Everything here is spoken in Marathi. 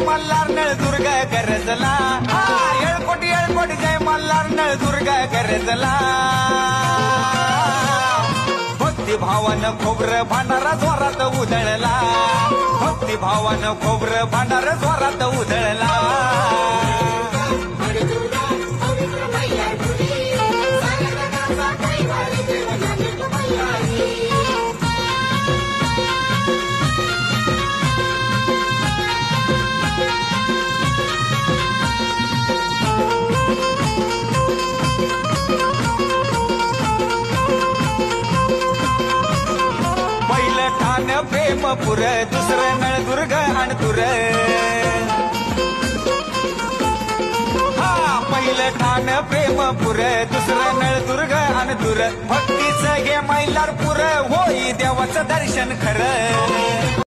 मल्हार नळदुर्ग गरजला, येळकोट येळकोट जय मल्हार नळदुर्ग गरजला। भक्तिभावानं खोबरं भांडारा जोरात उधळला, भक्तिभावानं खोबरं भांडारा जोरात उधळला। प्रेमपुर दुसरं नळदुर्ग अणतुर, पहिलं ठाण प्रेमपुर दुसरं नळदुर्ग अणतुर। भक्तीचं हे मैलारपुर होई देवाचं दर्शन खरं।